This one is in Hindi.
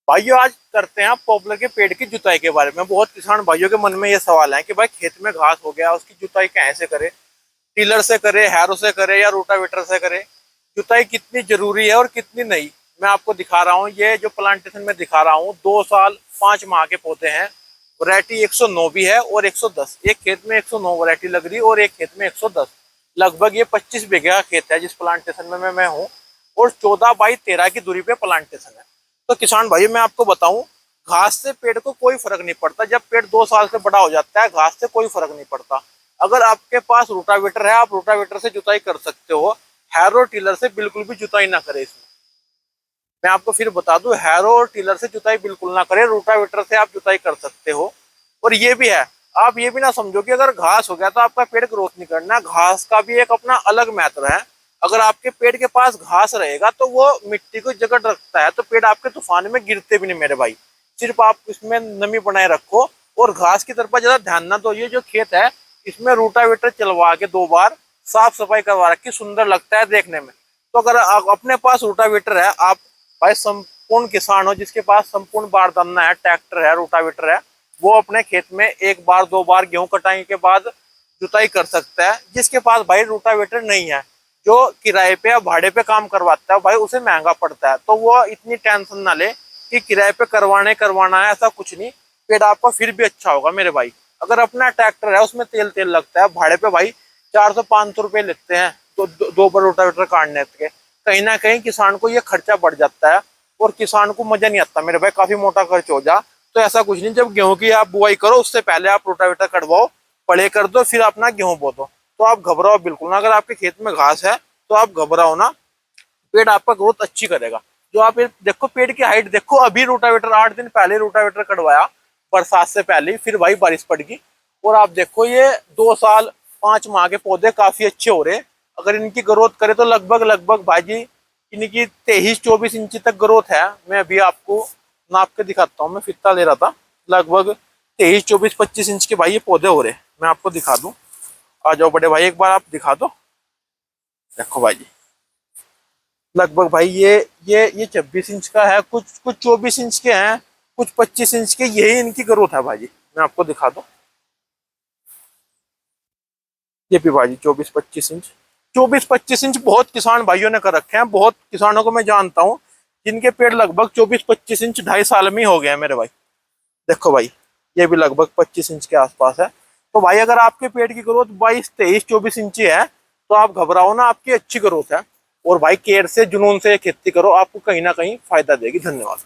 भाइयों आज करते हैं पॉपुलर के पेड़ की जुताई के बारे में। बहुत किसान भाइयों के मन में ये सवाल है कि भाई खेत में घास हो गया, उसकी जुताई कैसे करे, टिलर से करे, हैरो से करे या रोटावेटर से करे, जुताई कितनी जरूरी है और कितनी नहीं। मैं आपको दिखा रहा हूँ, ये जो प्लांटेशन में दिखा रहा हूँ 2 साल 5 माह के पौधे हैं। वैरायटी 109 भी है और 110। एक खेत में 109 वैरायटी लग रही है और एक खेत में 110। लगभग ये 25 बीघे का खेत है जिस प्लांटेशन में मैं हूँ, और 14 बाई 13 की दूरी पे प्लांटेशन है। तो किसान भाई मैं आपको बताऊं, घास से पेड़ को कोई फर्क नहीं पड़ता। जब पेड़ 2 साल से बड़ा हो जाता है, घास से कोई फर्क नहीं पड़ता। अगर आपके पास रोटावेटर है, आप रोटावेटर से जुताई कर सकते हो। हैरो टिलर से बिल्कुल भी जुताई ना करें। इसमें मैं आपको फिर बता दूं, हैरो और टिलर से जुताई बिल्कुल ना करें, रोटावेटर से आप जुताई कर सकते हो। और ये भी है, आप ये भी ना समझो कि अगर घास हो गया तो आपका पेड़ ग्रोथ नहीं करना। घास का भी एक अपना अलग महत्व है। अगर आपके पेड़ के पास घास रहेगा तो वो मिट्टी को जकड़ रखता है, तो पेड़ आपके तूफान में गिरते भी नहीं मेरे भाई। सिर्फ आप इसमें नमी बनाए रखो और घास की तरफ ज्यादा ध्यान ना दो। ये जो खेत है इसमें रोटावेटर चलवा के 2 बार साफ सफाई करवा रखी, सुंदर लगता है देखने में। तो अगर अपने पास रोटावेटर है, आप भाई संपूर्ण किसान हो जिसके पास संपूर्ण बारदाना है, ट्रैक्टर है, रोटावेटर है, वो अपने खेत में 1 बार 2 बार गेहूं कटाई के बाद जुताई कर सकता है। जिसके पास भाई रोटावेटर नहीं है, जो किराए पे या भाड़े पे काम करवाता है, भाई उसे महंगा पड़ता है। तो वो इतनी टेंशन ना ले कि किराए पे करवाना है, ऐसा कुछ नहीं। पेड़ आपका फिर भी अच्छा होगा मेरे भाई। अगर अपना ट्रैक्टर है उसमें तेल तेल लगता है, भाड़े पे भाई 400-500 रुपये लेते हैं तो 2 बार रोटावेटर काटने के। कहीं ना कहीं किसान को ये खर्चा बढ़ जाता है और किसान को मजा नहीं आता मेरे भाई, काफी मोटा खर्च हो जा। तो ऐसा कुछ नहीं, जब गेहूं की आप बुआई करो उससे पहले आप रोटावेटर कटवाओ, पड़े कर दो, फिर अपना गेहूं बो दो। तो आप घबराओ बिल्कुल ना। अगर आपके खेत में घास है तो आप घबराओ ना, पेड़ आपका ग्रोथ अच्छी करेगा। जो आप ये देखो पेड़ की हाइट देखो, अभी रोटावेटर 8 दिन पहले रोटावेटर कटवाया, बरसात से पहले, फिर भाई बारिश पड़ गई। और आप देखो ये 2 साल 5 माह के पौधे काफी अच्छे हो रहे हैं। अगर इनकी ग्रोथ करे तो लगभग लगभग भाई इनकी 23-24 इंच तक ग्रोथ है। मैं अभी आपको नाप के दिखाता हूँ, मैं फित्ता ले रहा था। लगभग 23-24-25 इंच के भाई ये पौधे हो रहे हैं। मैं आपको दिखा दूं, आ जाओ बड़े भाई एक बार आप दिखा दो। देखो भाई जी, लगभग भाई ये 26 इंच का है, कुछ कुछ 24 इंच के हैं, कुछ 25 इंच के। यही इनकी ग्रोथ है भाई जी। मैं आपको दिखा दूं, ये भी भाई 24-25 इंच। 24-25 इंच बहुत किसान भाइयों ने कर रखे हैं। बहुत किसानों को मैं जानता हूँ जिनके पेड़ लगभग 24-25 इंच 2.5 साल में ही हो गए हैं मेरे भाई। देखो भाई, ये भी लगभग 25 इंच के आसपास है। तो भाई अगर आपके पेड़ की ग्रोथ 22-23-24 इंच है तो आप घबराओ ना, आपकी अच्छी ग्रोथ है। और भाई केयर से जुनून से खेती करो, आपको कहीं ना कहीं फायदा देगी। धन्यवाद।